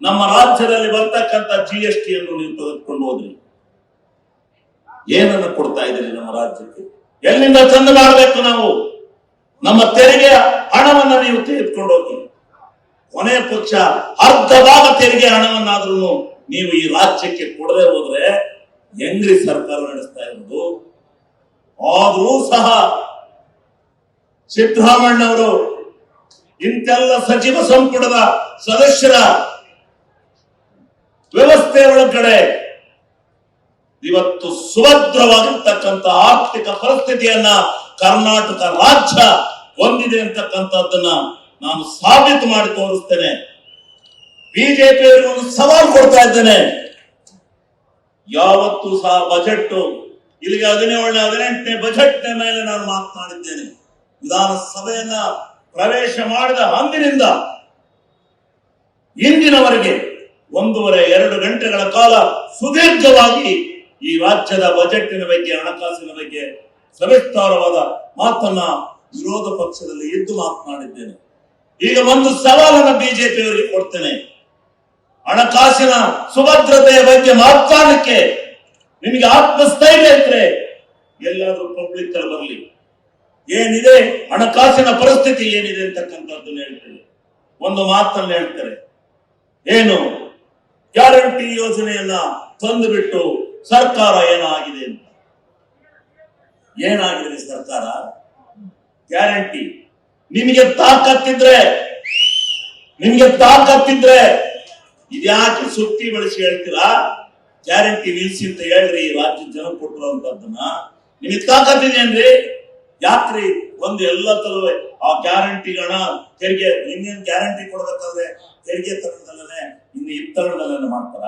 ನಮ್ಮ ರಾಜ್ಯದಲ್ಲಿ ಬರ್ತಕ್ಕಂಥ GST ಅನ್ನು ನೀವು ತೆಗೆದುಕೊಂಡು ಹೋದ್ರಿ. ಏನನ್ನು ಕೊಡ್ತಾ ಇದ್ದೀರಿ ನಮ್ಮ ರಾಜ್ಯಕ್ಕೆ? ಎಲ್ಲಿಂದ ತಂದು ಮಾಡಬೇಕು ನಾವು? ನಮ್ಮ ತೆರಿಗೆಯ ಹಣವನ್ನ ನೀವು ತೆಗೆದುಕೊಂಡು ಹೋಗಿ, ಕೊನೆಯ ಪಕ್ಷ ಅರ್ಧ ಭಾಗ ತೆರಿಗೆ ಹಣವನ್ನಾದ್ರೂ ನೀವು ಈ ರಾಜ್ಯಕ್ಕೆ ಕೊಡದೆ ಹೋದ್ರೆ ಹೆಂಗ್ರಿ ಸರ್ಕಾರ ನಡೆಸ್ತಾ ಇರೋದು? ಆದ್ರೂ ಸಹ ಸಿದ್ದರಾಮಣ್ಣವರು ಇಂತೆಲ್ಲ ಸಚಿವ ಸಂಪುಟದ ಸದಸ್ಯರ ವ್ಯವಸ್ಥೆ ಒಳಗಡೆ ಇವತ್ತು ಸುಭದ್ರವಾಗಿರ್ತಕ್ಕಂಥ ಆರ್ಥಿಕ ಪರಿಸ್ಥಿತಿಯನ್ನ ಕರ್ನಾಟಕ ರಾಜ್ಯ ಹೊಂದಿದೆ ಅಂತಕ್ಕಂಥದ್ದನ್ನ ನಾನು ಸಾಬೀತು ಮಾಡಿ ತೋರಿಸ್ತೇನೆ. ಬಿಜೆಪಿಯವರಿಗೆ ಒಂದು ಸವಾಲು ಕೊಡ್ತಾ ಇದ್ದೇನೆ. ಯಾವತ್ತೂ ಸಹ ಬಜೆಟ್ ಇಲ್ಲಿಗೆ 17ನೇ ಬಜೆಟ್ ಮೇಲೆ ನಾನು ಮಾತನಾಡಿದ್ದೇನೆ. ವಿಧಾನಸಭೆಯನ್ನ ಪ್ರವೇಶ ಮಾಡಿದ ಅಂದಿನಿಂದ ಇಂದಿನವರೆಗೆ 1.5-2 ಗಂಟೆಗಳ ಕಾಲ ಸುದೀರ್ಘವಾಗಿ ಈ ರಾಜ್ಯದ ಬಜೆಟ್ಟಿನ ಬಗ್ಗೆ, ಹಣಕಾಸಿನ ಬಗ್ಗೆ ಸವಿಸ್ತಾರವಾದ ಮಾತನ್ನ ವಿರೋಧ ಪಕ್ಷದಲ್ಲಿ ಎದ್ದು ಮಾತನಾಡಿದ್ದೇನೆ. ಈಗ ಒಂದು ಸವಾಲನ್ನು ಬಿಜೆಪಿಯವರಿಗೆ ಕೊಡ್ತೇನೆ. ಹಣಕಾಸಿನ ಸುಭದ್ರತೆಯ ಬಗ್ಗೆ ಮಾತನಾಡಲಿಕ್ಕೆ ನಿಮಗೆ ಆತ್ಮಸ್ಥೈರ್ಯ ಇದ್ರೆ ಎಲ್ಲಾದ್ರೂ ಪಬ್ಲಿಕ್ ಅಲ್ಲಿ ಬರಲಿ. ಏನಿದೆ ಹಣಕಾಸಿನ ಪರಿಸ್ಥಿತಿ ಏನಿದೆ ಅಂತಕ್ಕಂಥದ್ದನ್ನು ಹೇಳ್ತೇನೆ. ಒಂದು ಮಾತನ್ನು ಹೇಳ್ತಾರೆ, ಏನು ಗ್ಯಾರಂಟಿ ಯೋಜನೆಯನ್ನ ತಂದು ಬಿಟ್ಟು ಸರ್ಕಾರ ಏನಾಗಿದೆ ಅಂತ. ಏನಾಗಿದೆ ಸರ್ಕಾರ? ಗ್ಯಾರಂಟಿ ನಿಮಗೆ ತಾಕತ್ತಿದ್ರೆ ಇದ್ಯಾಕೆ ಸುತ್ತಿ ಬಳಸಿ ಹೇಳ್ತೀರಾ? ಗ್ಯಾರಂಟಿ ನಿಲ್ಸಿ ಅಂತ ಹೇಳ್ರಿ, ರಾಜ್ಯದ ಜನ ಕೊಟ್ಟಿರುವಂತದ್ದನ್ನ. ನಿಮಗೆ ತಾಕತ್ತಿದೇನ್ರಿ? ಯಾಕ್ರಿ ಒಂದು ಎಲ್ಲ ತಲುವೆ ಆ ಗ್ಯಾರಂಟಿ ಹಣ ತೆರಿಗೆ ಇನ್ನೇನು ಗ್ಯಾರಂಟಿ ಕೊಡಬೇಕಾದ್ರೆ ತೆರಿಗೆ ತರದಲ್ಲೇ ಇನ್ನು ಇತ್ತರದಲ್ಲೇ ಮಾಡ್ತಾರ?